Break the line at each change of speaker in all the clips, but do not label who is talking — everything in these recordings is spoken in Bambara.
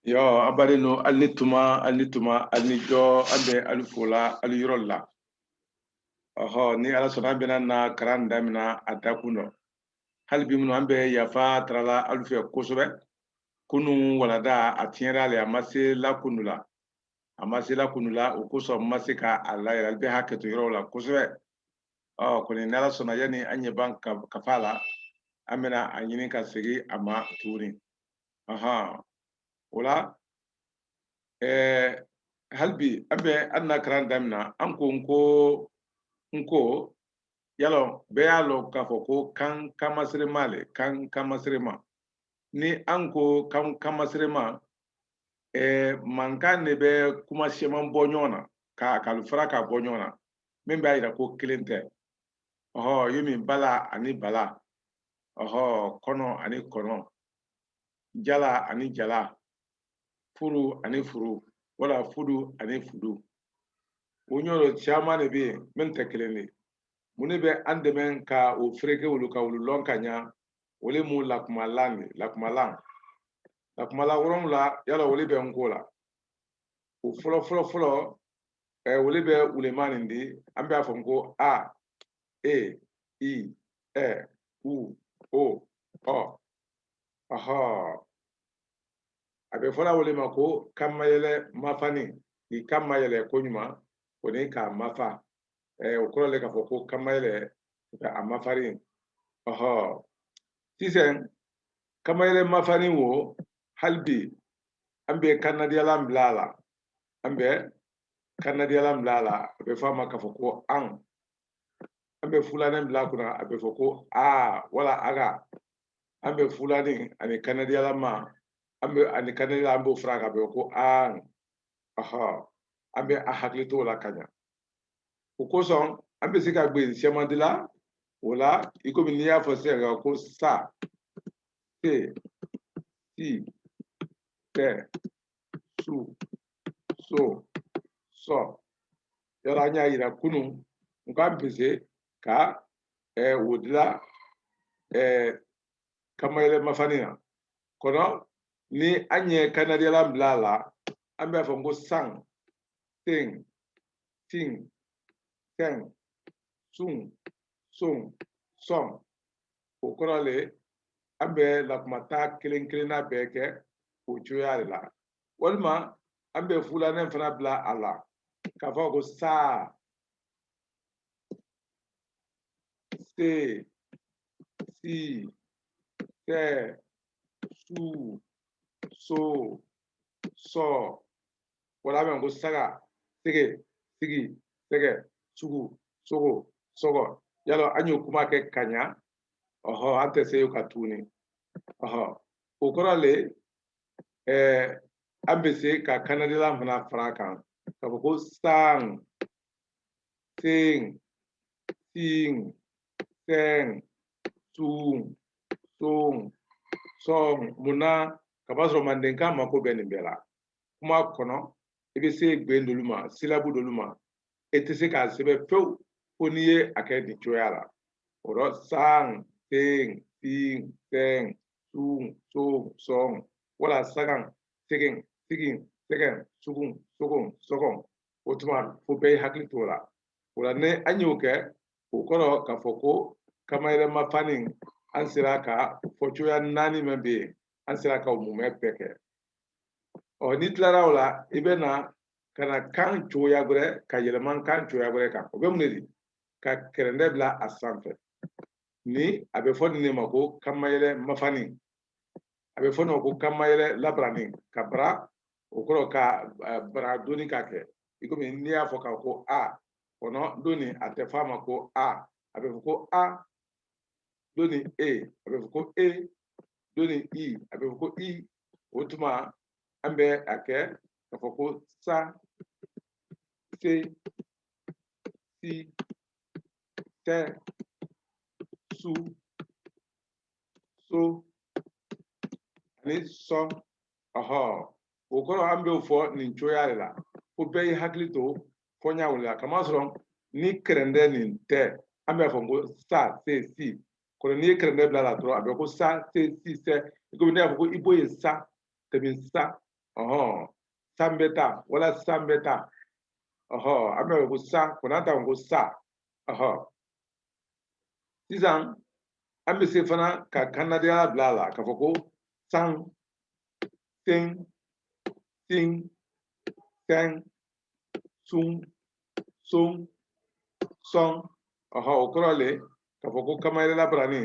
Yo abare no alituma alijo abe alifola alirolla oho ni ala sona bena na karanda mina atakuno halbi mun ambe yafa trala alfe kosobe kunu walada atiera le amase la kunula ukuso masika ala albe haketo yorola kosobe kuni nala sona yani anye banka kafala amena anyini ka sigi ama turi aha wala halbi abe anna karanda mina anko nko yalo be yalo kafoko kan kamasire male kan kamasire ma ni anko kan kamasire ma mankan ne be kuma sheman bonyona ka kalfara ka bonyona min be ayira ko kilente yumi bala ani bala kono ani kono jala ani jala furu ani furu wala fudu ani fudu wonyoro chama ne be min tekeleni mune be andemen ka o freke wulu ka wulu lonkanya wole mu lakumalan woron la yala wole be ngola o folo wole be ulemani ndi ambe afonko a e i e u o aha abe fola wole mako kamayele mafani ni kamayele konyuma koni ka mafa okoro le ka foko kamayele ka amafari tisen kamayele mafani wo halbi ambe kanadiyalam blala abe fama ka foko an ambe fulane bla kuna abe foko a wala aga ambe fulani ani kanadiyalama ambe ani kanadiyala ambe fraka abe foko an ambe ahaklito la kanya ukoson ambe sika gbe semandila wala ikomi ni ya fose ga ko sa te si te su so yara nya yira kunu ngam pese ka wodila kamayele mafanina kono ni anye kanadiala mlala ambe afongo sang ting ting teng sung sung som okorale ambe lakumata kelen na beke uchoyale la walma ambe fulane fana bla ala kafa ko sa se si te su so wala me ko saga sigi sege sugu sogo sogo yalo anyo kuma ke kanya ante se yo katuni okorale ambese ka kanadila fana frakan ka ko sang sing sing teng sung song muna kabaso mandenka mako benibela kuma kono ebe se gbendoluma silabu doluma etese ka sebe few oniye akedi choyala oro sang ting ting teng sung song wala sagang siging segen sugung otuma fo be hakli tola wala ne anyoke ukoro ka foko kamayre mafanin ansira ka fochoya nani membe ansira ka umume peke ni tlara wala ibena kana kan choya gure ka yeleman kan choya gure ka obe munedi ka kerende bla asanfe ni abe fodi ne mako kamayre mafani abe fono ko kamayre labrani kabra okoro ka bra doni ka ke ikomi ni afo ka ko a kono doni atefama ko a abe ko a doni e abe ko e doni i abe ko i otuma ambe ake kafoko sa se si te su so ni so okoro ambe ufo ni nchoya la ko be haklito fonya wala kamasron ni krende ni te ambe fongo sa se si ko ni krende bla la tro abe ko sa se si se ko ni afoko iboye sa temin sa sambeta wala sambeta ame ko sa konata ko sa sisan an bɛ se fana ka kanadenya bila a la k'a fɔ ko san sen sin sɛn sun son sɔn o kɔrɔ le k'a fɔ ko kamayɛlɛla barani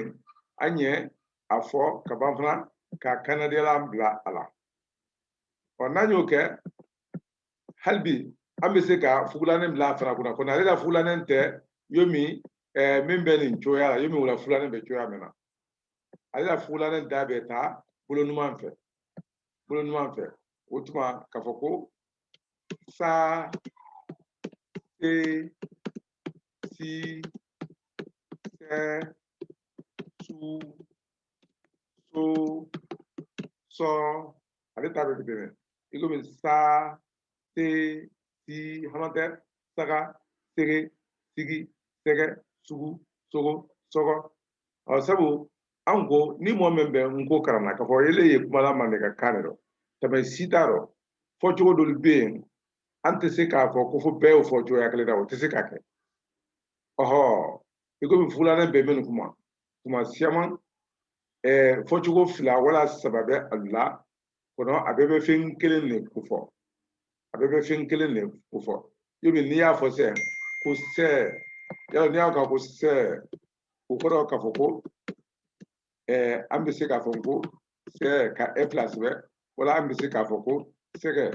an ɲɛ a fɔ ka ban fana ka kanadenya bila a la n'an y'o kɛ hali bi an bɛ se ka fugulanin bila a fana kunna ko ale ka fugulanin tɛ yomi min bɛ nin cogoya la yomi wala fugulanin bɛ cogoya min na ale ka fugulanin da bɛ taa bolo ɲuman fɛ o tuma k'a fɔ ko sa se si sɛ su so sɔ ale ta bɛ kɛ ten i komi sa se si hama tɛ saga sege sigi sɛgɛ sugu sogo sɔgɔ sabu an ko ni mɔgɔ min bɛ n ko karanna k'a fɔ ele ye kumala mande ka kan de dɔn tɛmɛ si t'a dɔn fɔcogo dɔw bɛ yen an tɛ se k'a fɔ ko fo bɛɛ y'o fɔ cogoya kelen na o tɛ se ka kɛ i komi fulanin bɛ minnu kuma siaman fɔcogo fila wala saba bɛ a la kɔnɔ a bɛɛ bɛ fɛn kelen de ko fɔ yomi n'i y'a fɔ sɛ ko sɛ yala n'i y'a kan ko sɛ o kɔrɔ k'a fɔ ko an bɛ se k'a fɔ ko sɛ ka place bɛ wala an bɛ se k'a fɔ ko sɛgɛ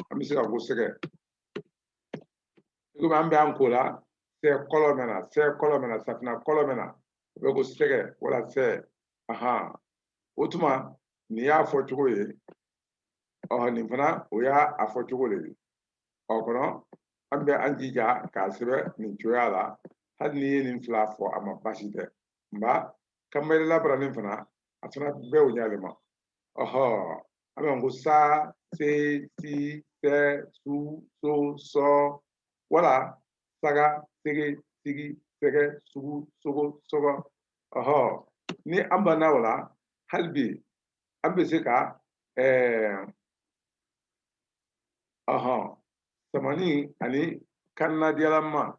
an bɛ se k'a fɔ ko sɛgɛ komi an bɛ an ko la sɛ kɔlɔ mɛna safinɛ kɔlɔ mɛna o bɛ ko sɛgɛ wala sɛ o tuma nin y'a fɔ cogo ye nin fana o y'a fɔ cogo de ye kɔnɔ an bɛ an jija k'a sɛbɛn nin cogoya la hali ni ye nin fila fɔ a ma baasi tɛ nka kamayɛlɛla baranin fana a fana bɛɛ o ɲalen ma an bɛ ko sa se si sɛ su so sɔ wala saga sege sigi sɛgɛ sugu sogo sɔgɔ ni an banna o la hali bi an bɛ se ka samani ani kanadiyalama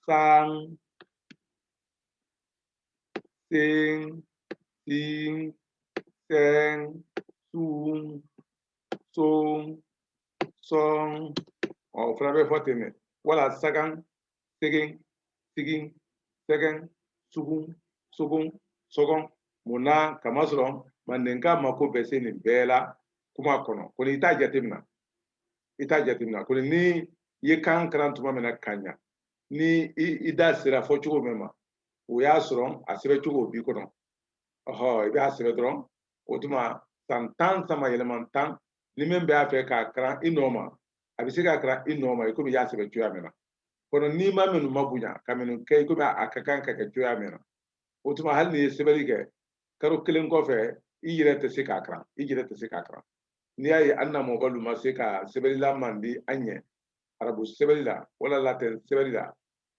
san sen sin sɛn sun son sɔn o fana bɛ fɔ ten dɛ wala sagan segen sigin sɛgɛn sugun sogon sɔgɔn mun na kamasɔrɔ mandenka mako bɛ se nin bɛɛ la kuma kɔnɔ ko i t'a jateminɛ ko ni ye kan kalan tuma min na ka ɲa ni i da sera fɔ cogo min ma o y'a sɔrɔ a sɛbɛn cogo b'i kɔnɔ i b'a sɛbɛn dɔrɔn o tuma san 10 sama yɛlɛma 10 ni min bɛ a fɛ k'a kalan i nɔ ma a bɛ se k'a kalan i nɔ ma i komi i y'a sɛbɛn cogoya min na kɔnɔ n'i ma minnu ma bonya ka minnu kɛ i komi a ka kan ka kɛ cogoya min na o tuma hali ni ye sɛbɛnni kɛ kalo kelen kɔfɛ i yɛrɛ tɛ se k'a kalan n'i y'a ye an na mɔgɔ ma se ka sɛbɛnlila man di an ɲɛ arabu sɛbɛnni la wala latɛn sɛbɛnni la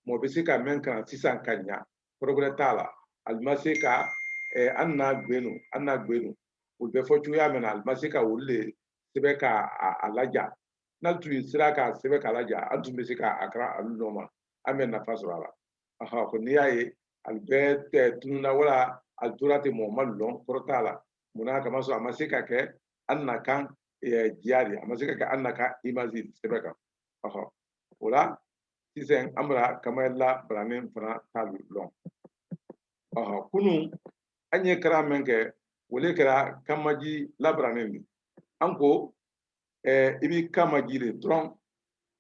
mɔgɔ bɛ se ka mɛn kalan sisan ka ɲa kɔrɔbɔrɔ t'a la ali ma se ka an n'a gbenu o bɛ fɔ cogoya min na ali ma se ka olu de sɛbɛn k'a laja n'a tun sera k'a sɛbɛn k'a laja an tun bɛ se k'a kalan alu nɔ ma an bɛ nafa sɔrɔ a la ko n'i y'a ye ali bɛɛ tununna wala ali tora ten mɔgɔ ma lɔn kɔrɔ t'a la munna kama sɔrɔ a ma se ka kɛ an na kan diya de a ma se ka kɛ an na kan imazi sɛbɛn kan o la sisan an bɛna kamayɛlɛla baranin fana t'a lɔn kunun an ye kalan min kɛ o de kɛra kamaji labaranin de an ko i b'i kamaji de dɔrɔn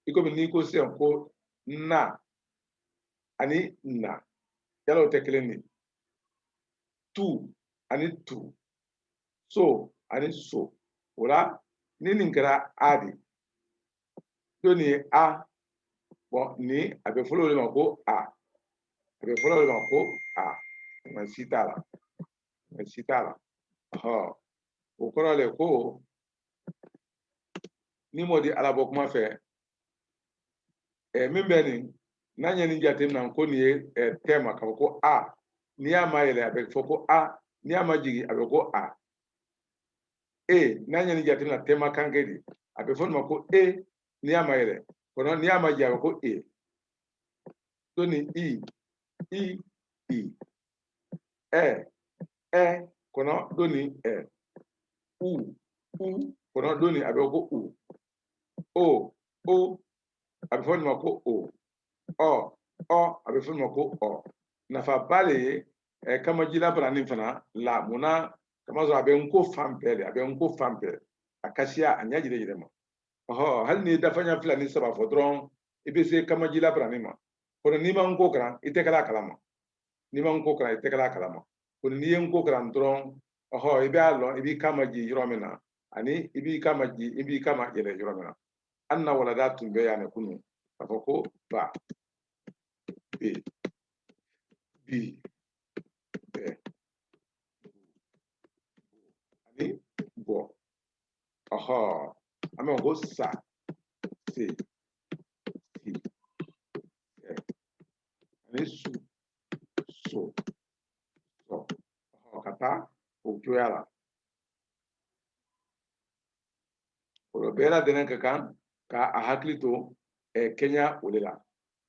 i komi n'i ko sisan ko na ani na yala o tɛ kelen de tu ani tu so ani so o la ni nin kɛra a de to nin ye a ni a bɛ fɔlɔ o de ma ko a bɛ fɔlɔ o de ma ko a nka si t'a la o kɔrɔ le ko ni m'o di ala bɔ kuma fɛ min bɛ nin n'an ye nin jateminɛ ko nin ye tɛma k'a fɔ ko a n'i y'a ma yɛlɛ a bɛ fɔ ko a n'i y'a ma jigin a bɛ ko a n'a ɲɛ ni jateminɛ tema kanke di a bɛ fɔ ma ko n'i y'a ma yɛrɛ kɔnɔ n'i y'a ma jɛ a bɛ ko to ni i kɔnɔ do ni u kɔnɔ do ni a bɛ ko u o a bɛ fɔ ma ko o a bɛ fɔ ma ko ɔ nafaba de ye kamajila barani fana la munna kama sɔrɔ a bɛ n ko fan bɛɛ de a bɛ n ko fan bɛɛ a kasiya a ɲɛ jire yɛrɛ ma hali ni dafaɲa 2 ni 3 fɔ dɔrɔn i bɛ se kamajila barani ma kɔnɔ n'i ma n ko karan i tɛ kɛla a kalama n'i ma n ko karan i tɛ kɛla a kalama kɔni n'i ye n ko karan dɔrɔn i b'a lɔn i b'i kama ji yɔrɔ min na ani i b'i kama yɛlɛ yɔrɔ min na an na walada tun bɛ yan ne kunun k'a fɔ ko ba be bi bɛ ani bɔ an bɛ ko sa se si ani su so sɔ ka taa o cogoya la o bɛɛ lajɛlen ka kan k'a hakili to kɛɲɛ o de la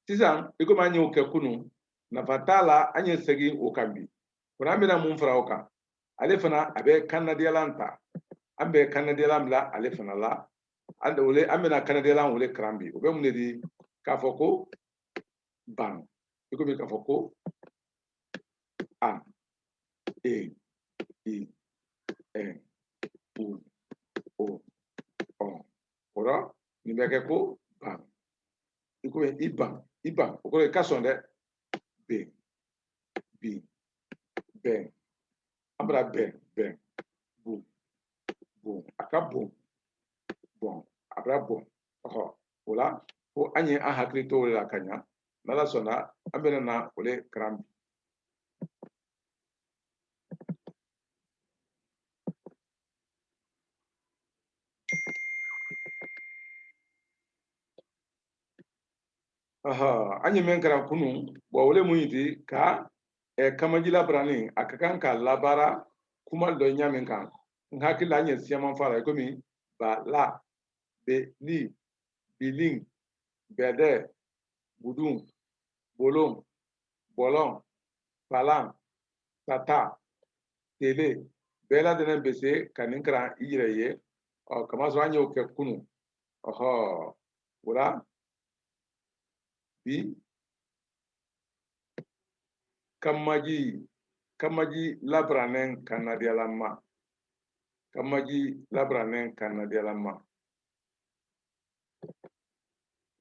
sisan i komi an y'o kɛ kunun nafa t'a la an ye segin o kan bi kɔni an bɛna mun fara o kan ale fana a bɛ kanadiyalan ta an bɛ kanadiyalan bila ale fana la an bɛna kanadiyalan wele karan bi o bɛ mun de di k'a fɔ ko ban i komi k'a fɔ ko a i u o o la nin bɛ kɛ ko ban i komi i ban o kɔrɔ i ka sɔn dɛ ben bi bɛn an bɛna bɛn bon a ka bon a bɛna bon o la ko an ye an hakili to o la ka ɲa n'ala sɔnna an bɛna na o de karan bi an ye min karan kunun o le mun yiti ka kamajila barani a ka kan ka labaara kuma dɔ ɲa min kan n hakili la an ye siyaman fara komi ba la be li bilin bɛdɛ budun bolon bɔlɔn palan tata tele bɛɛ lajɛlen bɛ se ka nin karan i yɛrɛ ye kamasɔrɔ an y'o kɛ kunun o la bi kamaji labaranen kanadiyalama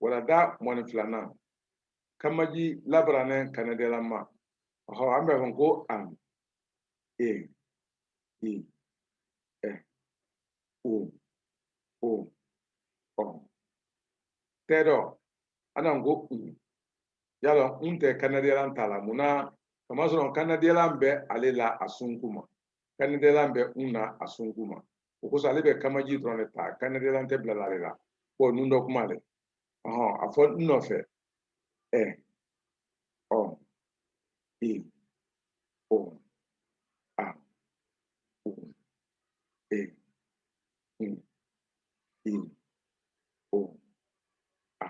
walada mɔni filanan kamaji labaranen kanadiyalama an bɛ fɔ ko an i o tɛ dɔ an ko yala n tɛ kanadiyalan t'a la munna kamasɔrɔ kanadiyalan bɛ ale la a sunku ma kanadiyalan bɛ n na a sunku ma o kosɔn ale bɛ kamaji dɔrɔn de ta kanadiyalan tɛ bila ale la nun dɔ kuma le a fɔ n nɔfɛ i o a u i o a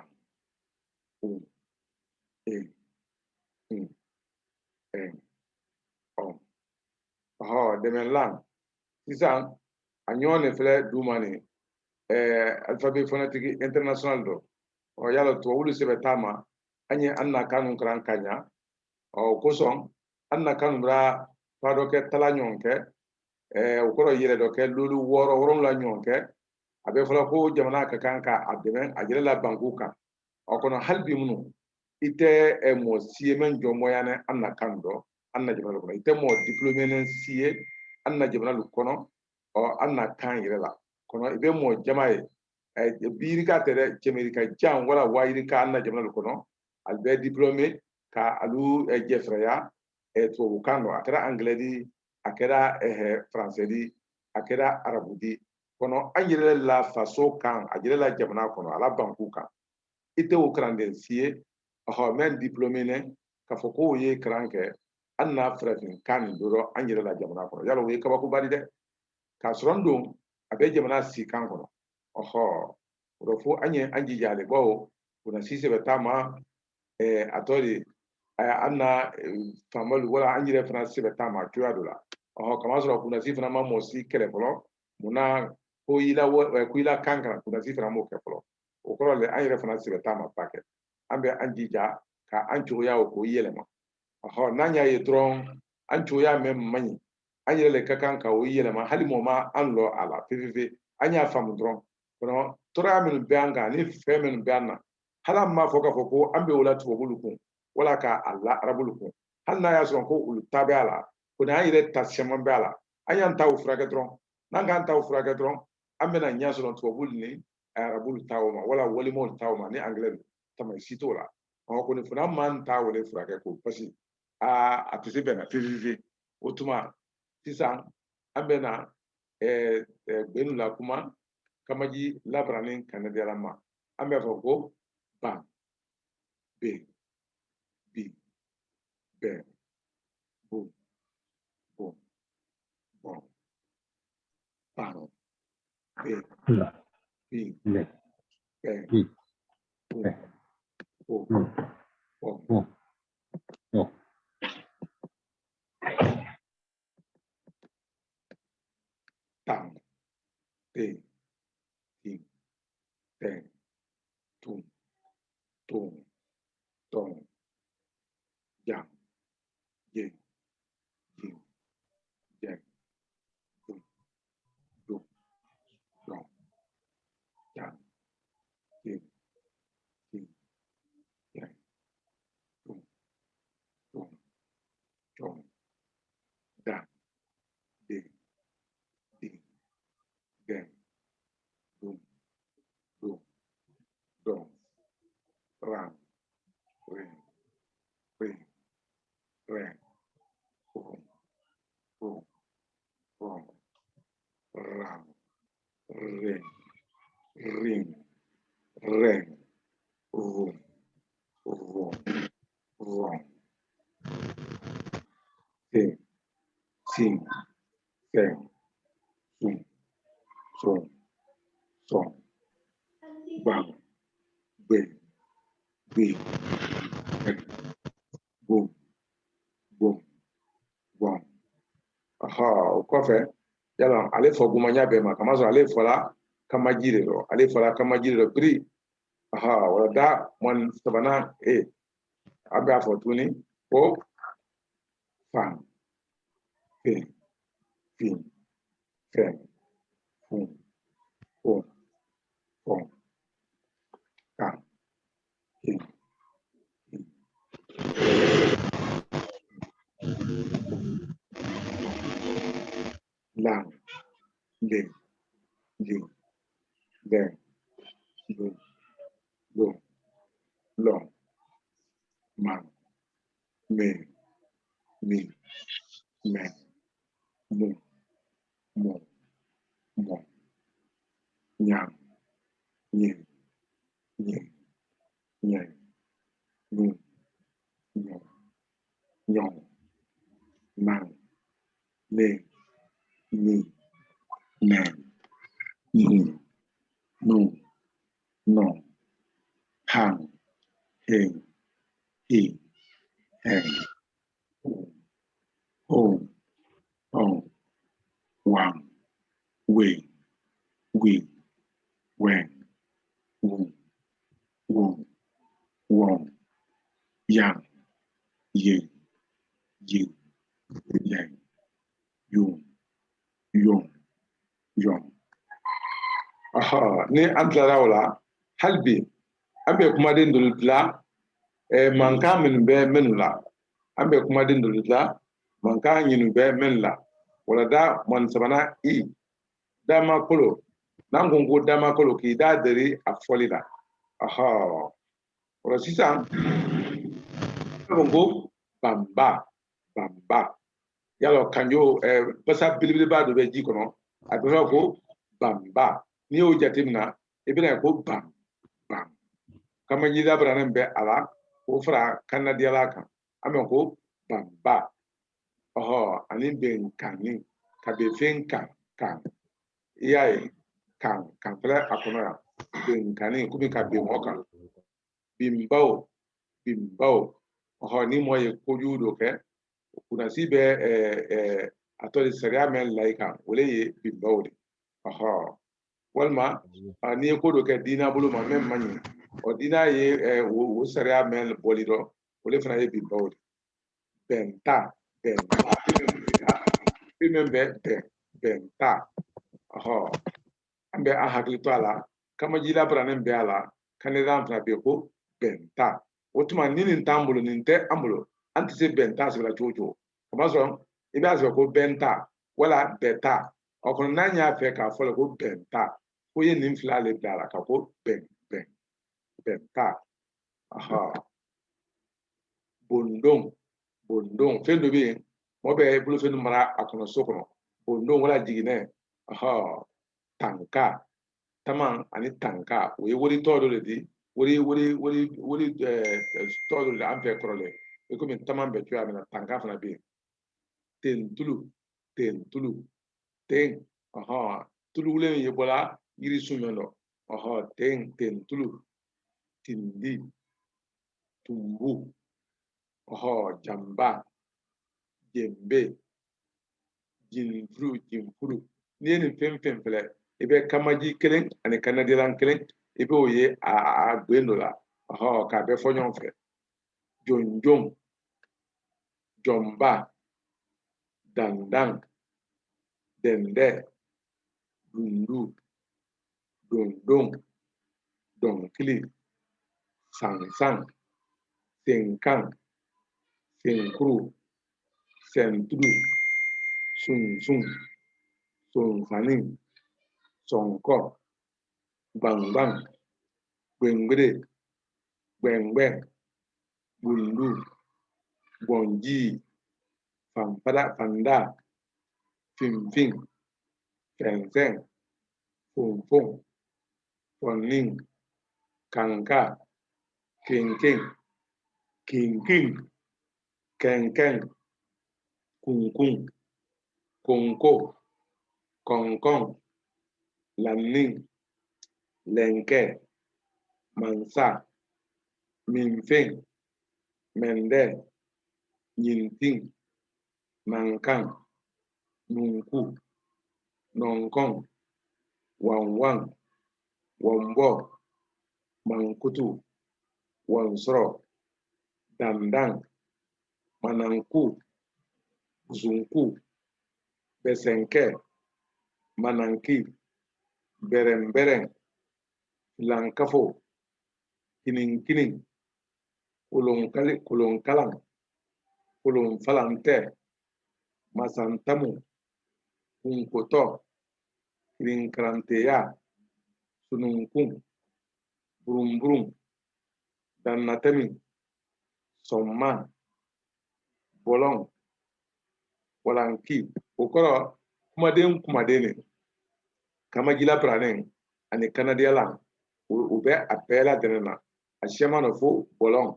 u dɛmɛlan sisan a ɲɔgɔn de filɛ duma ni alphabet phonetique international dɔ yala tubabu sɛbɛn t'a ma an ye an na kanu karan ka ɲa o kosɔn an na kanu bɛra fa dɔ kɛ tala ɲɔgɔn kɛ o kɔrɔ yɛrɛ dɔ kɛ lolu 6 7 ɲɔgɔn kɛ a bɛ fɔla ko jamana ka kan k'a dɛmɛ a yɛrɛ la banku kan kɔnɔ hali bi minnu i tɛ mɔgɔ si ye min jɔ mɔyane an na kan dɔ an na jamana kɔnɔ i tɛ mɔgɔ diplômé si ye an na jamana kɔnɔ an na kan yɛrɛ la kɔnɔ i bɛ mɔgɔ jama ye biirika tɛ dɛ cɛmerika jan wala waayirika an na jamana kɔnɔ ali bɛ diplômé ka alu jɛfɛrɛya tubabukan dɔ a kɛra anglais di a kɛra faransɛ di a kɛra arabu di kɔnɔ an yɛrɛ la faso kan a yɛrɛ la jamana kɔnɔ ala banku kan i tɛ o kalanden si ye mɛ diplômé ne k'a fɔ k'o ye kalan kɛ an na farafin kan nin dɔrɔn an yɛrɛ la jamana kɔnɔ yala o ye kabakobali dɛ k'a sɔrɔ n don abe jamana si kan kono oho rofo anye anji jale bo kuna sise betama atori anna famalu wala anjire fana sise betama tuya dola oho kama sura kuna si fana ma mosi kele folo muna ko ila kankara kuna si fana mo ke folo o ko le anjire fana sise betama pake ambe anji ja ka ancho ya ko yelema oho nanya ye dron ancho ya mem mani anjire le kakanka o yelema hali mo ma anlo ala pvv anya famu dron kono tora min banga ni fe min bana hala ma foka foko ambe wala to bulukun wala ka alla arabulukun hal na ya so ko ul tabala ko na yire tasiyama bala anya taw frage dron nanga taw frage dron ambe na nya so to bulni arabul tawma wala wali mo tawma ni anglais tamay sitola ko ni funa man tawle frage ko pasi atisi bena pvv otuma sisan ambe na benu la kuma kamaji labranin kanadialama ambe foko bam be bi be bu bu bon bam be bi be bu bu bon tam te tim ten tum tum tom jam ye jim jen dum dum dom jam jim jim jen dum dum chom dam ding ding den dum dum dom ram ring ring ren boom boom boom ram ring ring ren rum rum rum ting ting ten sum som som bang be be boom boom boom aha o kɔfɛ yala ale fɔ gumanya bɛɛ ma kama sɔrɔ ale fɔla kamaji de rɔ ale fɔla kamaji de rɔ biri aha wala da mɔni sabanan a bɛ a fɔ tuguni ko fan fen fin fɛn fun fon fɔn kan hin hin lan len lin len lun lon lon man men min men mun mon mon nyam nyin nyin nyen nun nyon nyon man len ni men yin nun non han hen he hen home on wang we when woo woo wong yang ye you yang you yong yong aha ni an tilara o la hali bi an bɛ kumaden dɔ dilan mankan minnu bɛ minnu la an bɛ kumaden dɔ dilan mankan minnu bɛ minnu la walada mɔni sabanan i dama kolo n'an ko ko dama kolo k'i da deri a fɔli la aha o sisan an ko bamba bamba yalɔ kanjo basa belebeleba dɔ bɛ ji kɔnɔ a bɛ fɔ ko bamba n'i y'o jateminɛ i bɛna ye ko bam bam kamaji labranen bɛ a la k'o fara kanadiyala kan an bɛ ko bamba ɔhɔ ani bɛnkanni ka bɛn fɛn kan iyaye kan fɛnɛ a kɔnɔ yan benkani komi ka ben mɔgɔ kan bimbaw ni mɔgɔ ye kojugu dɔ kɛ kunasi bɛ a tɔ de sariya mɛn layi kan o le ye bimbaw de walima n'i ye ko dɔ kɛ diinɛ bolo ma min man ɲi diinɛ ye o sariya mɛn bɔli dɔ o le fana ye bimbaw de bɛnta fɛn min bɛ bɛnta an bɛ an hakili to a la kamajila baranin bɛ a la kandidan fana bɛ yen ko bɛnta o tuma ni nin t'an bolo nin tɛ an bolo an tɛ se bɛnta sɛbɛnna cogo cogo o b'a sɔrɔ i b'a sɔrɔ ko bɛnta wala bɛnta o kɔnɔ n'an y'a fɛ k'a fɔ ko bɛnta ko ye nin fila le bila a la ka ko bɛnta bondon fɛn dɔ bɛ yen mɔgɔ bɛ bolofɛn mara a kɔnɔ so kɔnɔ bondon wala jiginɛ tanka tama ani tanka o ye wari tɔ dɔ de di wari tɔ dɔ de an fɛ kɔrɔlen i komi tama bɛ cogoya min na tanka fana bɛ yen tentulu ten tuluwulen ye bɔla yiri sun min dɔ tentulu tindi tumbu jamba jembe jinfuru n'i ye nin fɛn fɛn filɛ i bɛ kamaji kelen ani kanadilan kelen i b'o ye a gben dɔ la k'a bɛɛ fɔ ɲɔgɔn fɛ jonjon jɔnba dandan dɛndɛ dundu dondon dɔnkili sansan senkan senkuru senturu sunsun sonsanin sɔnkɔ gbangban gbengbere gbɛngbɛn gbundu gbɔnji fanda finfin fɛnsɛn fonfon fɔnin kanka kenken kinkin kɛnkɛn kunkun konko kɔnkɔn lannin lɛnkɛ mansa minfen mɛndɛ yintin nankan nunku nɔnkɔn wanwan wɔnbɔ mankutu wɔnsɔrɔ dandan mananku zunku bɛsɛnkɛ mananki bɛrɛnbɛrɛn lankafo kininkinin kolonkalan kolonfalantɛ masantamu kunkotɔ kirinkaranteya sununkun burumburum dannatɛmi sɔmma bɔlɔn walanki o kɔrɔ kumaden ne kamajila baranen ani kanadiyala u bɛ a bɛɛ ladɛnɛ na a sɛma nɔ fo bɔlɔn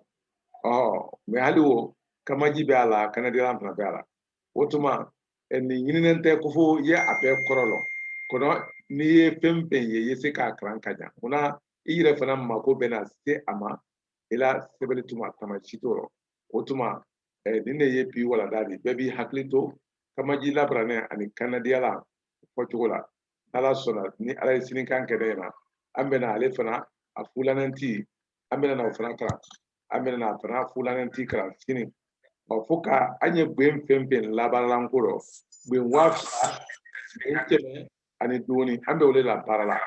mɛ hali o kamaji bɛ a la kanadiyala fana bɛ a la o tuma nin ɲininen tɛ ko fo ye a bɛɛ kɔrɔ lɔ kɔnɔ n'i ye fɛn fɛn ye i ye se k'a kalan ka ɲa munna i yɛrɛ fana mako bɛna se a ma i la sɛbɛnni tuma tamasi t'o rɔ o tuma nin de ye bi walanda de bɛɛ b'i hakili to kamaji labaranen ani kanadiyala fɔcogo la ala sɔnna ni ala ye sinikan kɛ ne ɲɛna an bɛna ale fana a fulananti an bɛna o fana kalan an bɛna a fana fulananti kalan sini fo ka an ye gben fɛn fɛn labanlanko rɔ gben 2000 gben 100 ani dɔɔni an bɛ o de la baara la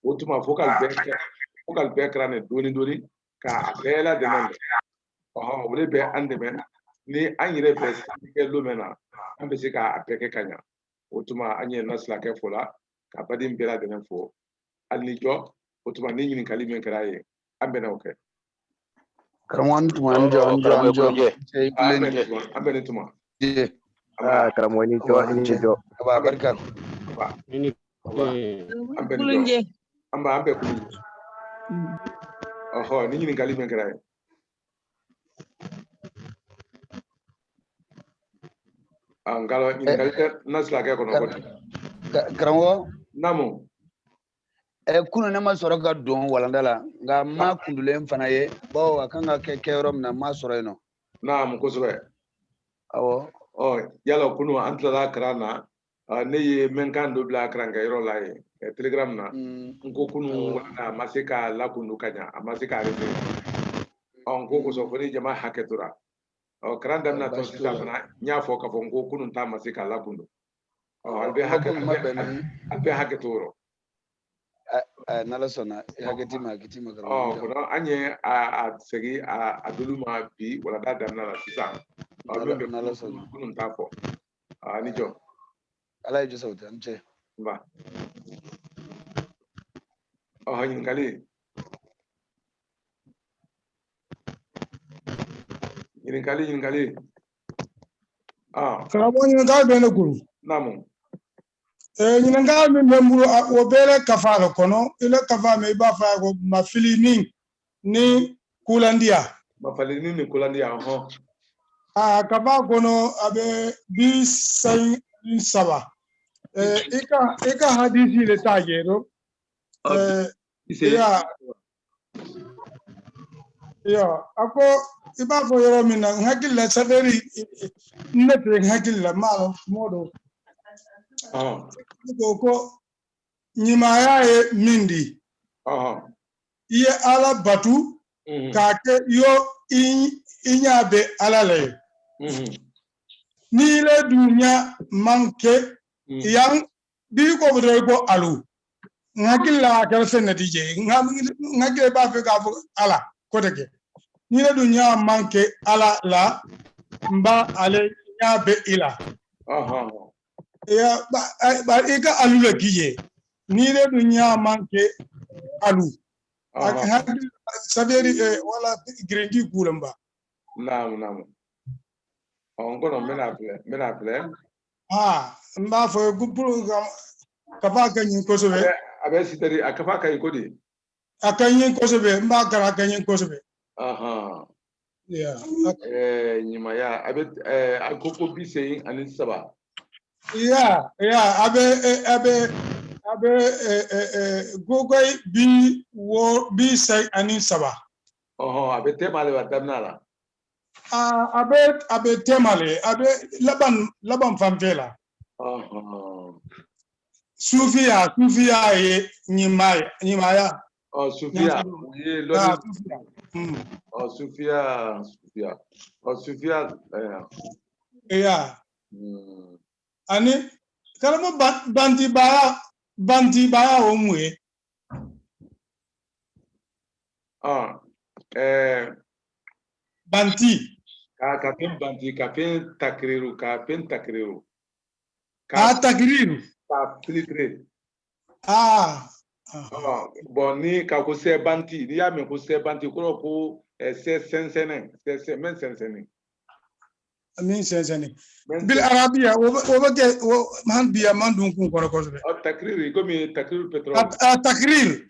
o tuma fo ka bɛɛ kɛra ne dɔɔni k'a bɛɛ ladɛmɛ o de bɛ an dɛmɛ ni an yɛrɛ bɛ kɛ don min na an bɛ se k'a bɛɛ kɛ ka ɲa o tuma an ye nasilakɛ fo la ka baden bɛɛ ladɛmɛ fo hali ni jɔ o tuma ni ɲininkali min kɛra ye an bɛna o kɛ
karamɔgɔ tuma an jɔ
an bɛ ni tuma
karamɔgɔ ni jɔ
barika
an bɛ ni jɔ an bɛ kulun ni ɲininkali min kɛra ye nkalon ɲininkali tɛ nasilakɛ kɔnɔ kɔni
karamɔgɔ
Namu.
Kuno ne ma sɔrɔ ka don walanda la nka ma kundulen fana ye bawo a kan ka kɛ yɔrɔ min na ma sɔrɔ yen nɔ.
Naam kosɛbɛ.
Awɔ.
Yala kunu an tilala kalan na ne ye mɛnkan dɔ bila kalan kɛ yɔrɔ la ye telegram na n ko kunu walanda a ma se ka lakundu ka ɲa a ma se ka arrêté n ko kosɔn ko ni jama hakɛ tora kalan daminɛ tɔ sisan fana n y'a fɔ k'a fɔ n ko kunu ta ma se ka lakundu a bɛ hakɛ to yɔrɔ.
N'ala sɔnna hakɛti ma
kono an ye a segin a dolu ma bi walanda daminɛ la sisan
n'ala sɔnna
kunun t'a fɔ ni jɔ.
Ala ye jɔsa o tɛ n cɛ.
Nba. Ɲininkali.
Karamɔgɔ ɲininkali bɛ ne bolo.
Naamu.
Ɲininkali min bɛ n bolo o bɛɛ la kafa le kɔnɔ i la kafa min i b'a fɔ ko mafilini ni kulandiya.
Mafilini ni kulandiya
kafa kɔnɔ a bɛ 27 i ka hadisi le t'a jɛ do. A ko i b'a fɔ yɔrɔ min na n hakili la safɛri ne tɛ n hakili la maa dɔn mɔgɔ dɔn ko ɲumanya ye min di i ye Ala batu k'a kɛ i ɲɛ bɛ Ala la ye n'i le dun ɲɛ man kɛ yan bi ko bɛ dɔrɔn ko alu n hakili la a kɛra fɛn natijɛ ye n hakili b'a fɛ k'a fɔ Ala ko tɛ kɛ n'i le dun ɲɛ man kɛ Ala la n b'a ale ɲɛ bɛ i la i ka alu le k'i ye n'i le dun ɲɛ man kɛ alu c'est-à-dire wala girinti k'u la n ba.
Naamu. N kɔnɔ n bɛna filɛ.
N b'a fɔ kafa ka ɲi kosɛbɛ.
A bɛ sitɛri a kafa ka ɲi ko de.
A ka ɲi kosɛbɛ n b'a kalan a ka ɲi kosɛbɛ.
Ɲumanya a bɛ a ko 27.
A bɛ gogoyi 27.
A bɛ tema le a daminɛ la.
A bɛ tema le a bɛ laban fanfɛ la. Sufiya ye ɲumanya.
Sufiya o ye lɔri. Sufiya.
Ani karamɔgɔ bantibaya o mun ye. Banti.
Ka fɛn banti ka fɛn takiriru.
K'a takiriru.
Ka filtre. Bon ni ka ko sɛbanti n'i y'a mɛn ko sɛbanti kɔrɔ ko sɛnsɛnɛ min sɛnsɛnɛ.
Min sɛnsɛnɛ. Bil arabiya o bɛ kɛ man biya man dun kun kɔrɔ kosɛbɛ.
Takiriri komi takiriru pétrole.
Takiriri.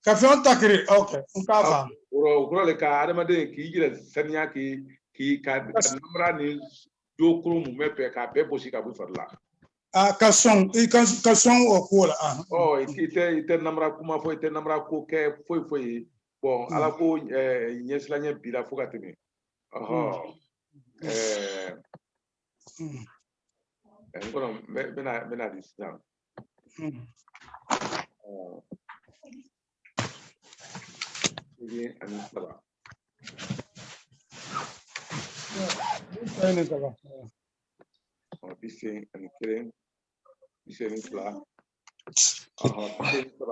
Ka fɛn takiri n k'a faamu.
O kɔrɔ de ka adamaden k'i yɛrɛ saniya ka namara ni dokuru mun bɛ fɛ k'a bɛɛ gosi ka bɔ fari la.
Ka sɔn o ko la.
I tɛ namara kuma fɔ i tɛ namara ko kɛ foyi bon Ala ko ɲɛsiranɲɛ b'i la fo ka tɛmɛ. N kɔnɔ n bɛna di sisan. Ani saba. Bise ani kelen. Bise ni fila.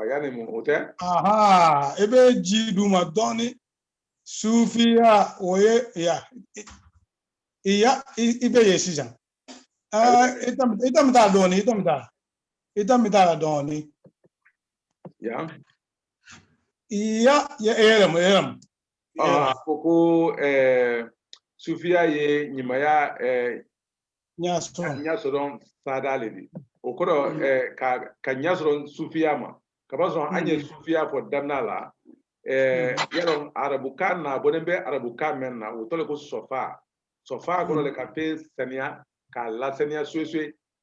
Yani mun o tɛ.
I bɛ ji d'u ma dɔɔni. Sufiya o ye i bɛ ye sisan. I tɛ taa dɔɔni i tɛ taa dɔɔni. Yɛlɛma.
Ko Sufiya ye ɲumanya ɲɛsɔrɔ sada le de. O kɔrɔ ka ɲɛsɔrɔ Sufiya ma. Kaba sɔn an ye Sufiya fɔ daminɛ la. Yalɔ arabukan na bɔnen bɛ arabukan mɛn na o tɔgɔ ko sɔfa kɔrɔ le ka fɛn saniya k'a lasaniya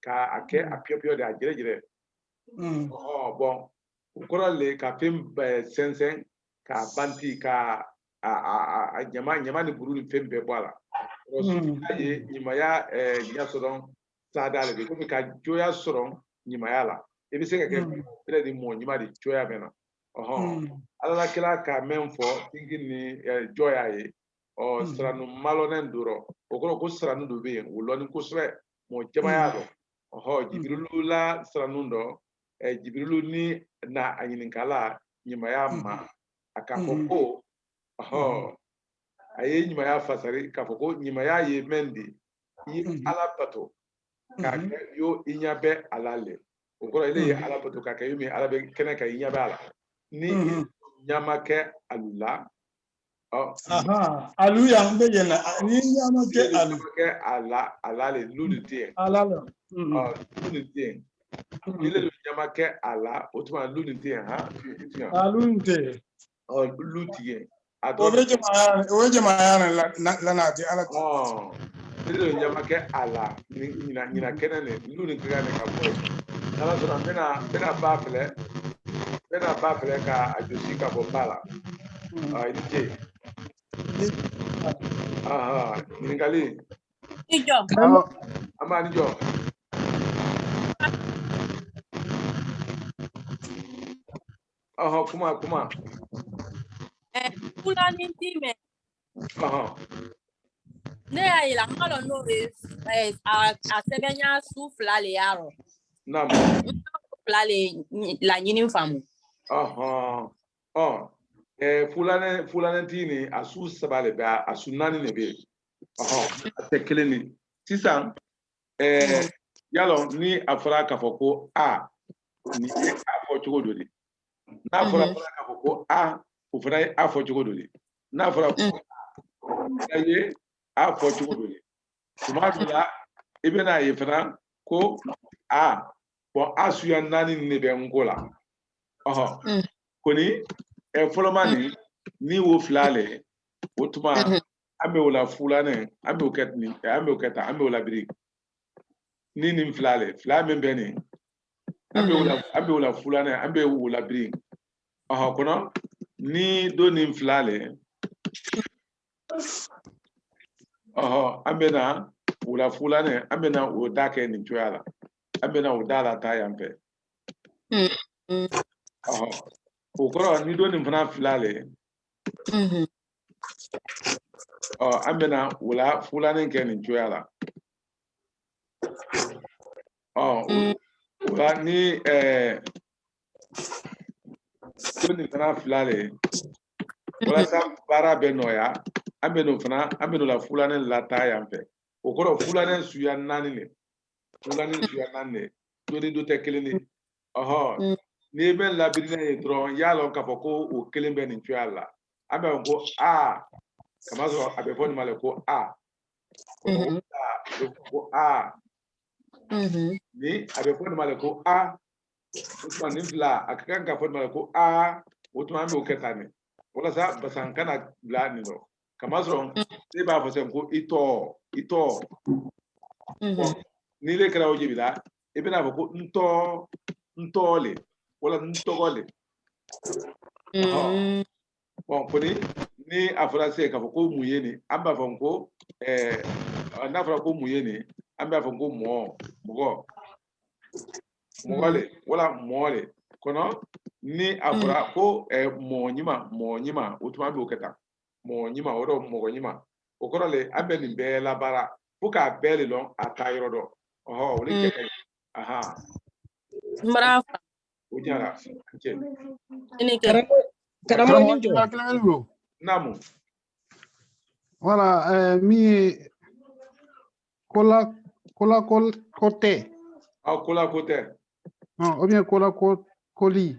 k'a kɛ a piyɔpiyɔ de a jɛrɛjɛrɛ Oh, bon. Ukorale ka fem sensen ka banti ka a nyama ni buru ni fem be bala. Rosu ye nyimaya ya soron sadale be ko ka joya soron nyimaya la. E bi se ka ke bele di mo nyima di joya bena. Ala kila ka menfo thinking ni joya ye o stranu malonen duro. Okoro ko stranu do be uloni ko sre mo jamaya do. Jibrilu la stranu do Jibrilu ni na anyininkala nyimaya ma akafoko aye nyimaya fasari kafoko nyimaya ye mendi yi alapato kake yo inyabe alale okoro ile ye alapato kake yo mi alabe kene ka inyabe ala ni nyamake alula
alu yang be yena ni nyamake alu
alale lunite lunite ile lu nyamake ala otuma lunite
alunte
lutie
oje mayana la nati ala
ile nyamake ala nyina kenene luni kigane ka boy ala sura bena bafle ka ajusi ka bobala ite ningali
Ijo
ama nijo kuma
kula ni time ne ya ila malo no a sebenya su flale yaro
nam
flale la nyini famu
fulane tini asu sabale ba asu nani ne be atekeleni sisan yalo ni afra kafoko a ni afo chogododi na afra kafoko a ufra afo chogododi na afra ye afo chogododi tumadula ibena yefra ko a bon asu ya nani ne be ngola koni folomani ni wo flale otuma ambe wala fulane ambe oketni ambe oketa ambe wala biri ni flale flame beni ambe wala fulane ambe wala biri kono ni do ni flale ambe na wala fulane ambe na o dake ni joyala ambe na o dala ta yampe okoro ni do ni fana flale ambe na wala fulane ke ni joyala wala ni do ni fana flale wala sa bara be noya ambe no fana ambe no la fulane la ta yampe okoro fulane suya nani ne fulane suya nani do ni do te keleni ni ben la birina e dron yalo ka foko o kelembe ni tuala abe ngo kamazo abe foni male ko ni abe foni male ko utuma ni bla akaka ka foni male ko utuma mi o ketani wala sa basankana bla ni no kamazo se ba fose ko ito ni le kra o jibila e bena foko ntole wala ntogole bon koni ni afrase ka ko muyeni amba fonko na fra ko muyeni amba fonko mogole wala mole kono ni afra ko monyima utuma bi oketa monyima odo mogonyima okorole ambe ni be la bara buka bele lon atayro do wole ke
mbara
ujara namu
voilà mi kola côté
kola côté
ou bien kola coli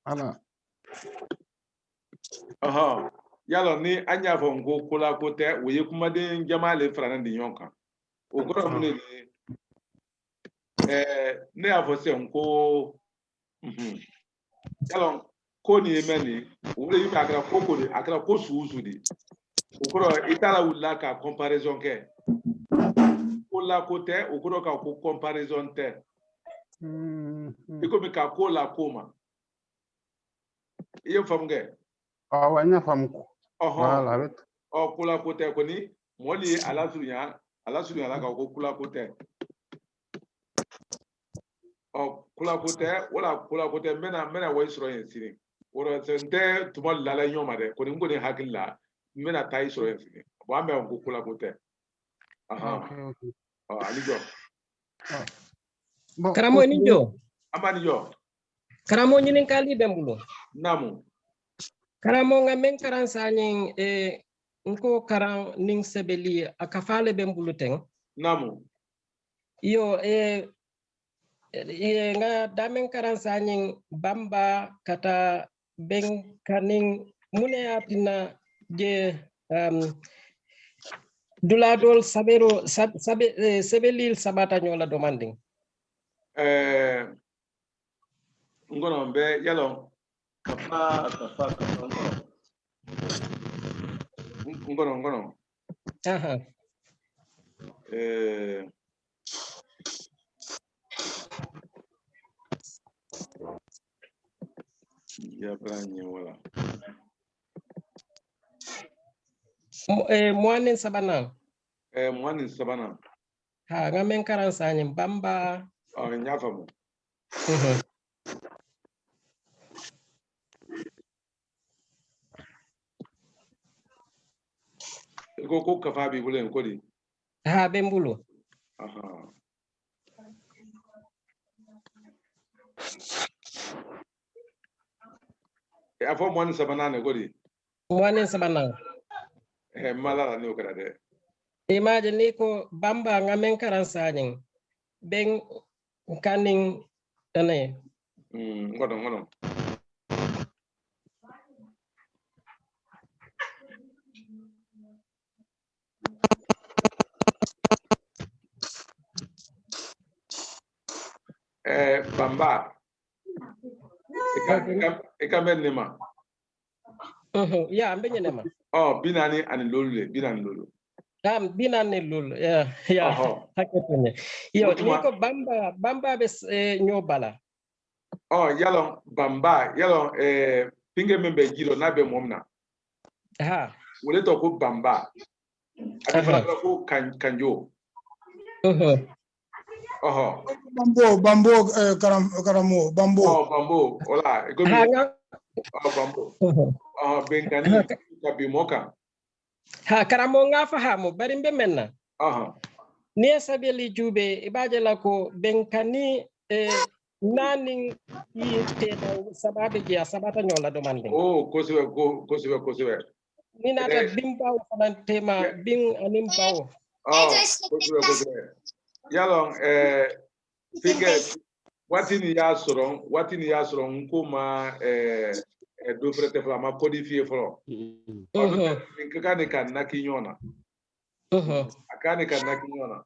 voilà
yalo ni anya fo ngo kola côté woye kuma de jamale frana de yonka ogoro mu ne avose nko yalo ko ni emeni wole yi akra koko de akra ko suusu de ogoro itala wula ka comparaison ke kola côté ogoro ka ko comparaison te iko mi ka ko la koma iyo famge
wanya fam ko wala bet
kula ko te ko ni moli ala sunya la ka ko kula ko te kula ko te wala kula ko te mena way soro yen sini woro sente tumal la la nyoma de ko ni ngoni hakilla mena tay soro yen sini bo ambe ko kula ko te
okay
ali jo
Karamo ni jo
amani jo
karamo nyinin kali bembulo
namu
karamo ngamen karan sanyin nko karan ning sebeli akafale bembulo teng
namu
yo nga damen karan sanyin bamba kata ben kaning mune atina je duladol sebelil sabata nyola domanding
ngono be yalo kafa ngono
aha
ya branye wala
moanen sabana
moanen sabana
ha ngamen karan sanyin bamba
nyafa mo ko kafa bi bulen ko di
ha bembulo
aha afo moanen sabana ne ko di
moanen sabana
malala ne o kara de
imagine ko bamba ngamen karan sanyin ben kaning tane
ngono bamba ekamen nema
ya ambenye nema
binani ani lolu
binani lolu ya haketene yo niko bamba be nyobala
yalo bamba yalo pinge membe jiro na be momna wole to ko bamba akafala ko kanjo
bambo karamo
bambo wala bambo benkani kabimoka
karamo nga fahamu bari mbe menna ni sabeli jube ibaje la ko benkani nani yite sababe ya sabata nyola domande
kosibe
ni nata bimbaw fanan tema bing anim bawo
kosibe yalo fige watini ya soro nkoma do frete fla ma codifier flo nkaka kan nakinyona akane kan nakinyona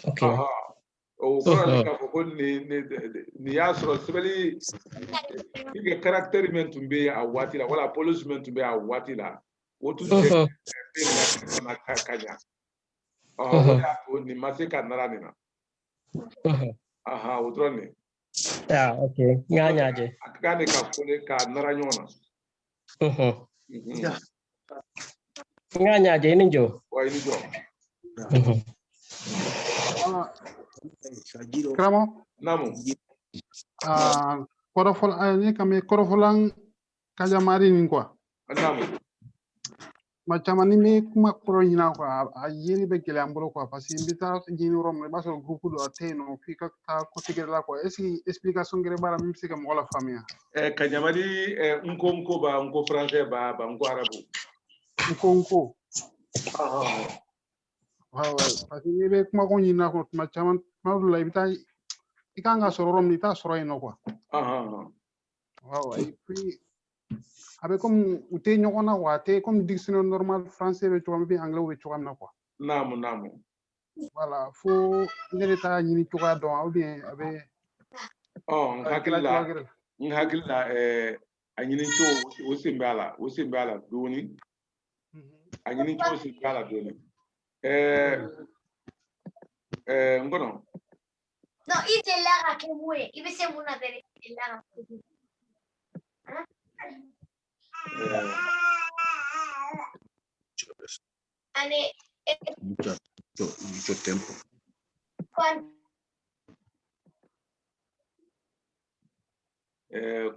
okay
kora ka ko ni ya soro sibeli fige caractère men tumbe a watila wala police men tumbe a watila wotu na kanya wala ni masika naranina utroni
okay nyanyaje
akane ka kone ka naranyona
nyanyaje ninjo
wa ninjo
Kramo
namu
korofol ani kame korofolang kajamari nin quoi
namu
macam ni me kuma pro ina quoi a yiri be gele ambolo quoi parce que mbita jini rom ba so groupe do ateno fi ka ta ko tigere la quoi est-ce que explication gere bara même si que mo la famille
kajamari nko ba nko français ba nko arabu
nko parce que be kuma ko ina ko macam ma do la ibita ikanga soro rom ni ta soro ino quoi et puis avec comme ou te ñokona wa te comme dictionnaire normal français be to bi anglais be to na quoi
namu
voilà faut l'état ñini to ga don ou bien avec
hakilla anyini cho usimbala doni anyini cho usimbala doni ngono
No, ite lara che muore. Ibe se una delle lara. Ane
mucho tempo.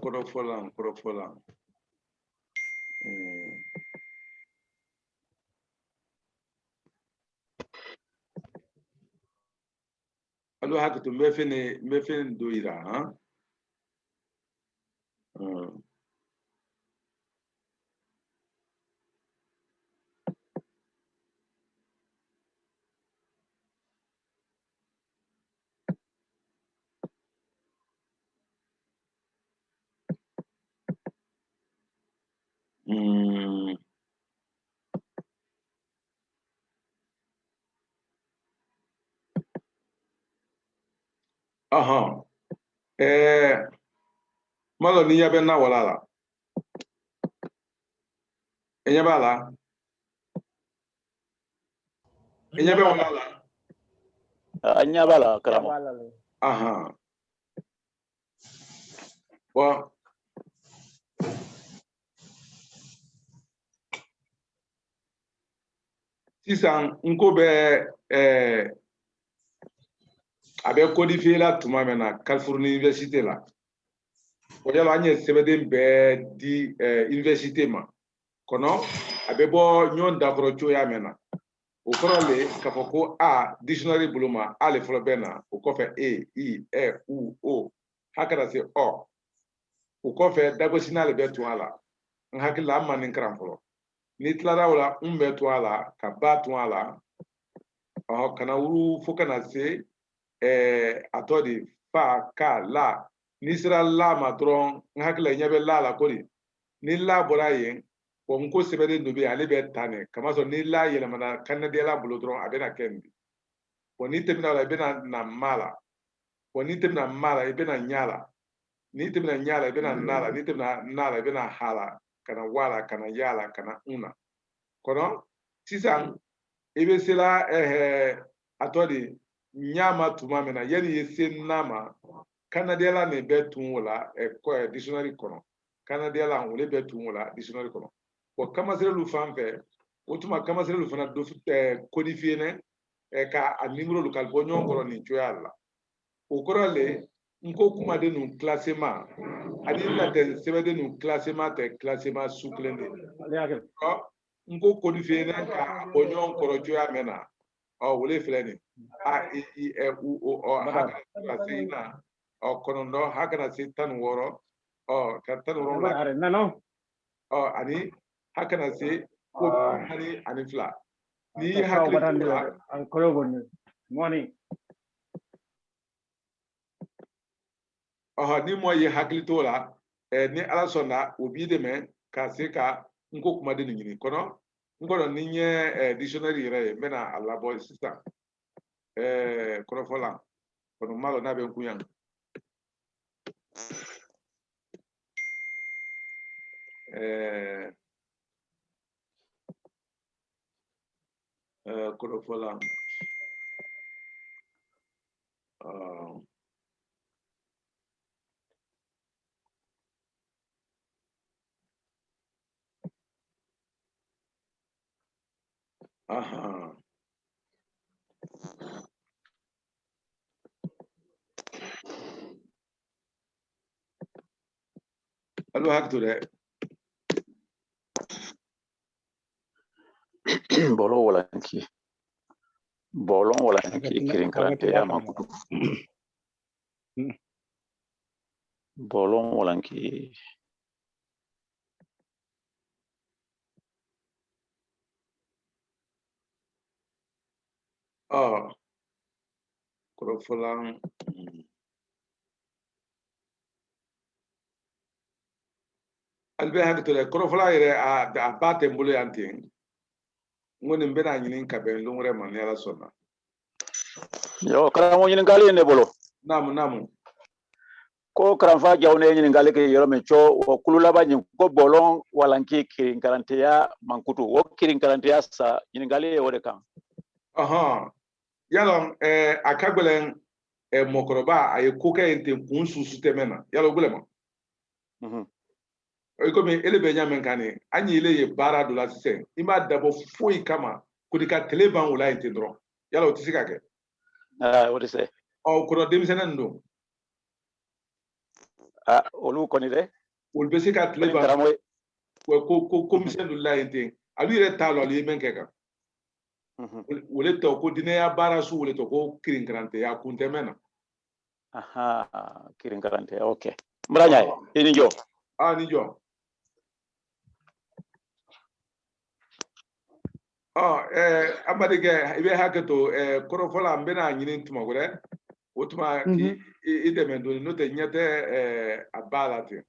Korofolan. Alo hakatu mefene doira, ha? Aha. Malo ni yabe na walala. Enyabala. Enyabe walala.
Anyabala karamo.
Aha. Wa sisan nko bɛ a bɛ codifier la tuma min na Californie Université la o yala an ye sɛbɛden bɛɛ di université ma kɔnɔ a bɛ bɔ ɲɔgɔn dakɔrɔ cogoya min na o kɔrɔ le k'a fɔ ko a dictionnaire bolo ma a le fɔlɔ bɛ na o kɔfɛ e i ɛ u o ha kana se ɔ o kɔfɛ dagosina le bɛ tun a la n hakili la an ma nin kalan fɔlɔ ni tilara o la n bɛ tun a la ka ba tun a la kana wuru fo kana se a tɔ de fa ka la ni sera la ma dɔrɔn n hakili la ɲɛ bɛ la la ko de ni la bɔra yen n ko sɛbɛnlen dɔ bɛ yen ale bɛ ta ne kamasɔrɔ ni la yɛlɛmana kanadiyala bolo dɔrɔn a bɛna kɛ nin ni tɛmɛna o la i bɛna na ma la ni tɛmɛna ma la i bɛna ɲa la ni tɛmɛna ɲa la i bɛna na la ni tɛmɛna na la i bɛna ha la kana wa la kana ya la kana un na kɔnɔ sisan i bɛ se la a tɔ de ɲa ma tuma min na yanni i ye se na ma kanadiyala nin bɛ tun o la dictionnaire kɔnɔ kanadiyala o le bɛ tun o la dictionnaire kɔnɔ kamaserelu fan fɛ o tuma kamaserelu fana codifié ne ka a numéro ka bɔ ɲɔgɔn kɔrɔ nin cogoya la o kɔrɔ le n ko kumaden ninnu classement ani latɛn sɛbɛden ninnu classement tɛ classement su kelen de n ko codifié ne ka bɔ ɲɔgɔn kɔrɔ cogoya min na o le filɛ nin a i ɛ u o ha kana se na kɔnɔntɔn ha kana se 16 ka 17 ani ha kana se ko ani fila ni hakili t'o la ni mɔgɔ ye hakili t'o la ni ala sɔnna o b'i dɛmɛ ka se ka n ko kumaden nin ɲini kɔnɔ n kɔnɔ ni n ye dictionnaire yɛrɛ ye n bɛna a labɔ sisan kɔrɔfɔla kɔnɔ n b'a dɔn n'a bɛ n kun yan kɔrɔfɔla aha alo haktu dɛ
bolon walanki kirin karante ya makutu bolon walanki
kɔrɔfɔla ali bɛ hakili to dɛ kɔrɔfɔla yɛrɛ a ba tɛ n bolo yan ten n ko nin bɛna ɲini ka bɛn don wɛrɛ ma ni ala sɔnna
yo karamɔgɔ ɲininkali ye ne bolo
naamu
ko karamɔgɔ jaw ne ɲininkali kɛ yɔrɔ min cɔ o kulu laban ɲin ko bolon walanki kirin karanteya mankutu o kirin karanteya sa ɲininkali ye o de kan
yalɔ a ka gɛlɛn mokoroba ay koka ente kun susu temena yalo bulema comme ele be nyamen kane anyi ile ye bara do la sise ima dabo foi kama kudika teleban wala ente dron yalo tisika ke
what is it
o ko demisenen ndo
olu koni de
ol be sika teleban ko commission do la ente alu ire talo ali men keka wole to ko dine ya bara su wole to ko kirin grante ya kuntemena
kirin grante okay mbranya ini jo
ni jo abadige ibe hakato korofola mbena nyinin tuma gore otuma ki ideme do no te nyete abalati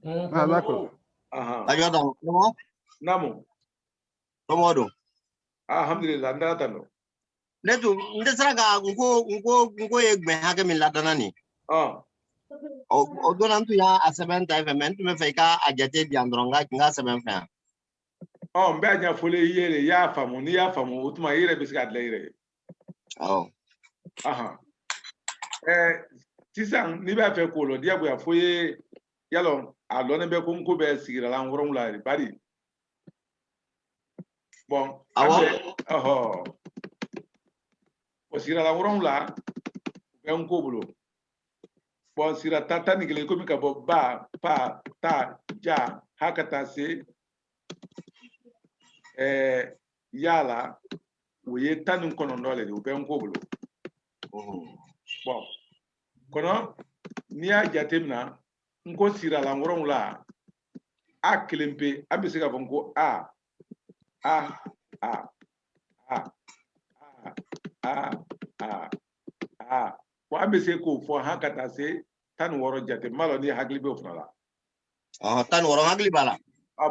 d'accord
ayado no
namo
tomodo
alhamdulillah ndata no
netu ndesraga ngo egbe hake min ladanani o donantu ya a7 event me feka ajate biandronga nga 7 fa
mbe anya fole yere ya famu ni ya famu utuma yere bisika dleire tisan ni ba fe ko lo dia bo ya foye yalo alo ne be ko nko be sigira la ngorom la bari bon o sigira la ngorom la be nko bulo bon sira tata ni gele ko mi ka bo ba pa ta ja hakata se yala we tanu kono ndole de be nko bulo bon kono ni a jatemna nko sira la ngoron la a kelempe abise ka bonko ko abise ko fo hakata se tan woro jate malo ni haglibe ofnala
tan woro hagli bala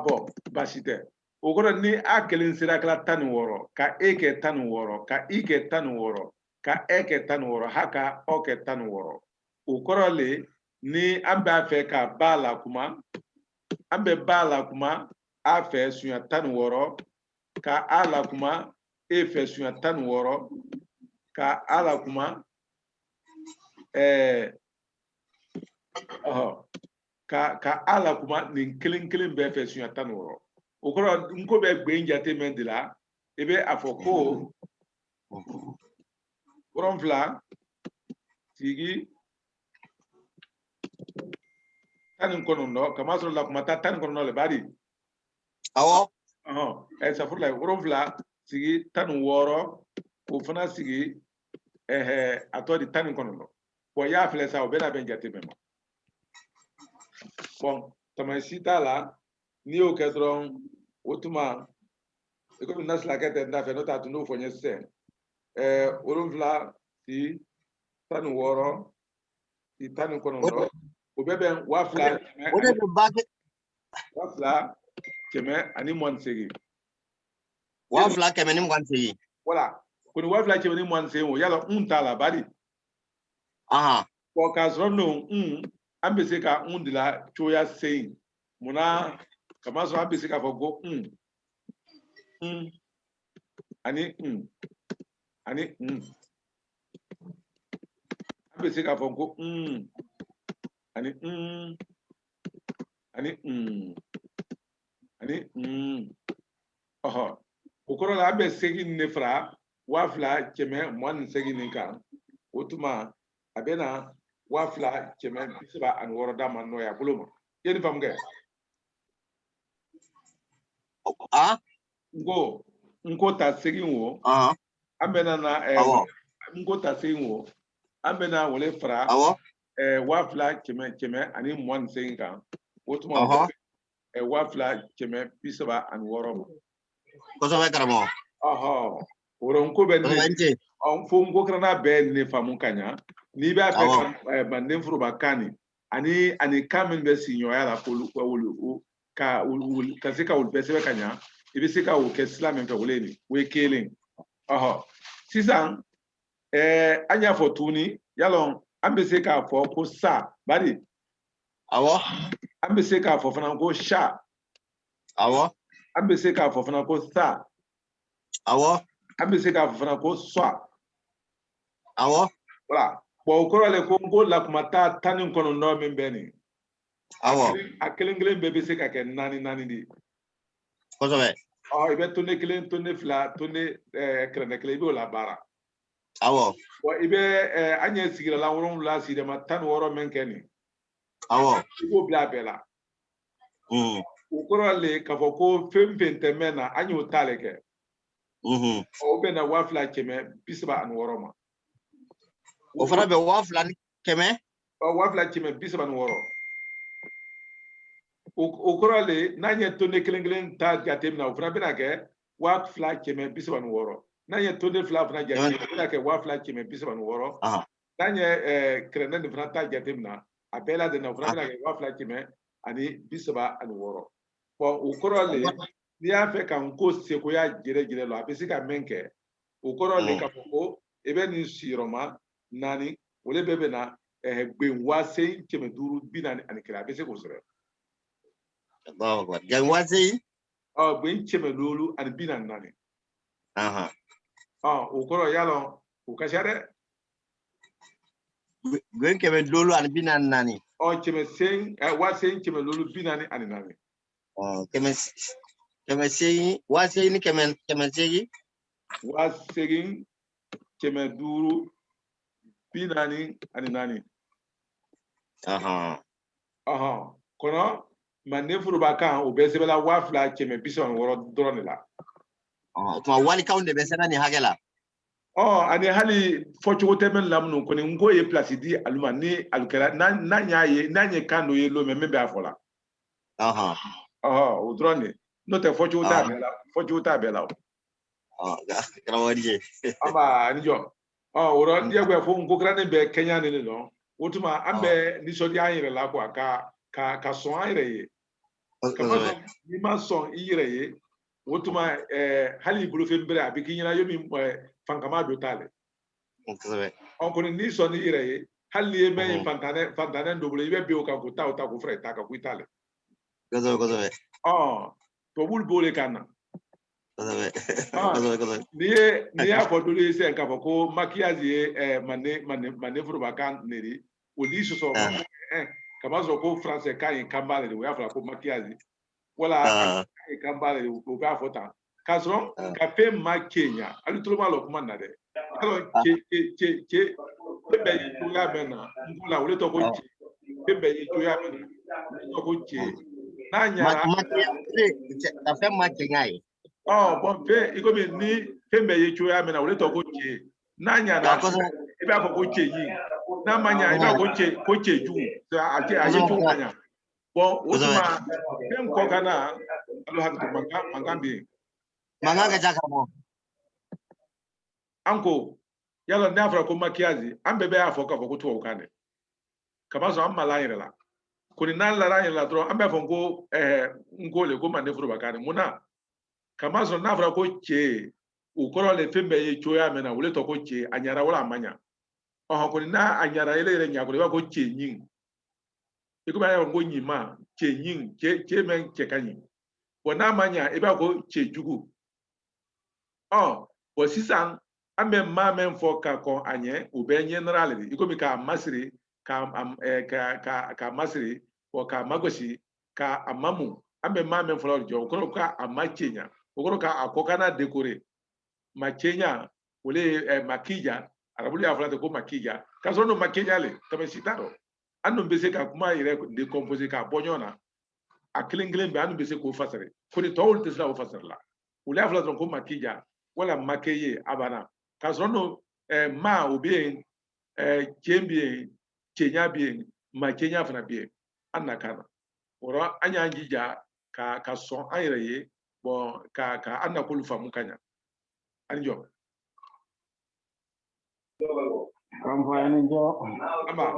bon basite o goro ni a kelen sira kala tan woro ka eke tan woro ka ike tan woro ka eke tan woro haka oke tan woro o goro le ni ambe afe ka bala kuma ambe bala kuma afe suya tan woro ka ala kuma efe suya tan woro ka ala kuma ka ala kuma nin kelen be fe suya tan woro o koro nko be gbe njate mendila ebe afoko ronfla sigi tan kono no kama so la kuma tan kono no le bari sa furla ronfla sigi tan woro o fana sigi atodi tan kono no bo ya fle sa o be na be njate mema bon tamasita la ni o kedron otuma e ko nasla kete nda fe nota tu no fonye se orunfla ti tan woro ti tan kono no o bebe wafla wafla keme ani monsegi
wafla keme ni monsegi
voilà ko wafla keme ni monsegi o yala untala bari ko kasrono ambese ka undila choya saying muna kama so ambese ka fogo ani ambese ka fogo ani okoro la be segi nefra wafla keme mon segi ninka otuma abena wafla keme bisba an woro dama no ya buluma yeni fam ge ngo ta segi wo ambena na ngo ta segi wo ambena wole fra wafla keme ani mon segi kan otuma wafla keme bisba an woro
ko so karamo
woro nko be ne fo ngo krana be ne famu kanya ni ba fe banden furu bakani ani kamen be sinyo ya la wulu ka se ka wul bese kanya ibi se ka wo ke islam fe wuleni we killing sisan anya fotuni yalon ambe se ka fo ko sa bari ambe se ka fo fana ko sha ambe se ka fo fana ko sa ambe se ka fo fana ko swa
Awo.
Voilà. Bon, au cours de Congo, la kumata tani kono no membeni.
Awo.
A kelengelen bebe se ka ke nani di.
Kosobe.
Oh, ibe tonne kelen tonne fla tonne krene kelen ibe la bara.
Awo.
Bon, ibe anye sigira la woron la si de ma tan woro menkeni.
Awo.
Ibo bla bela. Au cours de ka foko fem temena anye otale ke. O be na wafla keme bisba an woro ma.
O fana be wafla keme?
O wafla keme bisba an woro. O korale nanye tonne kelengelen ta jatemna o fana bena ke wafla keme bisba an woro. Nanye tonne fla fana jatemna bena ke wafla keme bisba an woro. Nanye krenen de fana ta jatemna apela de na fana bena ke wafla keme ani bisba an woro. Bon o korale ni a fait kan ko sekoya jere lo apesi ka menke o korale ka foko ebe ni siroma nani ole bebe na gbe wase keme duru binani ani kira apesi ko sere
gan wase
gbe keme lolu ani binani nani o koro yalo o kashare
gbe keme lolu ani binani nani
keme sen wase keme lolu binani ani nani
keme segi wase ni keme segi
wase keme duru binani ani nani kono manefuru baka o besebela wafla keme bison woro drone la
to wali kaunde besena ni hagela
ani hali focho temen lamnu koni ngo ye place di aluma ni alukela na nyaye na nye kando ye lo membe afola o drone no te focho ta bela
krawadi
ama nijo oro die gwe fo ngo grane be Kenya ni no wotuma ambe ni so di ayire la kwa ka so ayire ye ka ni ma so ayire ye wotuma hali bulu fe mbere abiki nyina yomi fankama do tale on ko ni so ni ayire ye hali e me fantane ndobule ibe bi o ka ko ta ko frère ta ka ku tale
gozo
to bul bole kana ni ya fo dole se ka fo ko makiazi mane furu bakan neri o di so kama zo ko français kan kambale we afra ko makiazi wala kambale o ga fota kaso ka pe ma Kenya ali to ma lo kuma na de alors ke be to ya bena ngula o le to ko ke be to ya bena to ko na nya
ta fe ma Kenya
bon fe iko mi ni fe be ye to ya bena o le to ko na nya na e ba ko yi na manya e ba ko ju ati aye ju manya bon wotuma dem ko kana alo ha to mangambi
manga jaka mo
anko yalo na afra ko makiazi ambebe afo ka ko to okane kabazo amala yire la ko ni na la yire la tro ambe fo ngo ngole ko mane furu bakane muna kamazo na afra ko che ukoro le fembe ye choya mena wole to ko che anyara wala amanya ko ni na anyara ile nya ko le ko che nyin iko ba ngo nyima che nyin che men che kanyi wona amanya e ba ko che jugu bo sisan ambe ma men fo ka ko anye ubenye nrali iko mi ka masiri ka masiri o ka magoshi ka amamu ambe ma men fo jo ko ka amachenya ko ka akoka na dekore machenya ole makija arabuli afla ko makija ka so no makenya le kama sitaro anu bese ka kuma ire decomposer ka bonyona akilinglen be anu bese ko fasare ko ni tawul tisla o fasarla ole afla ko makija wala makeye abana kasono ma obien kembie kenya bien ma kenya fana bien anakana oro anya ngija ka son ayreye bon ka anakulu famu kanya anjo
kampani jo
ama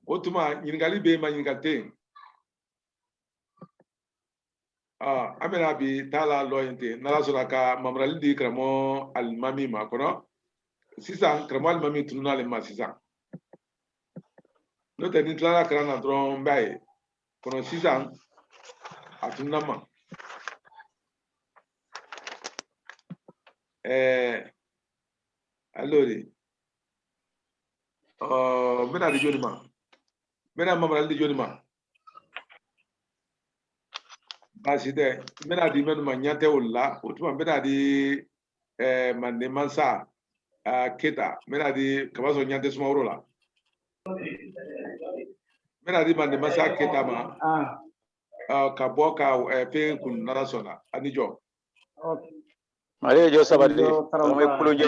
otuma nyingali be ma nyingate amena bi tala loyente nala sura ka mamrali di kramo almami ma kono sisa kramo almami tununa le ma sisa no te ni tala krana dron bai kono sisa atunna ma allora mena di joni ma mena mamara di joni ma baside mena di menu ma nyate ulla utuma mena di mande mansa keta mena di kabaso nyante suma urola mena di mande mansa keta ma ka boka pe kun narasona anijo
Mare jo sabadi kame kuluje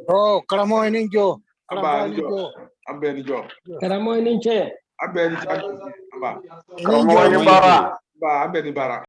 oh karamo ninjo
ambe nijo
karamo ninche
ambe ni bara
karamo ni bara
ambe ni bara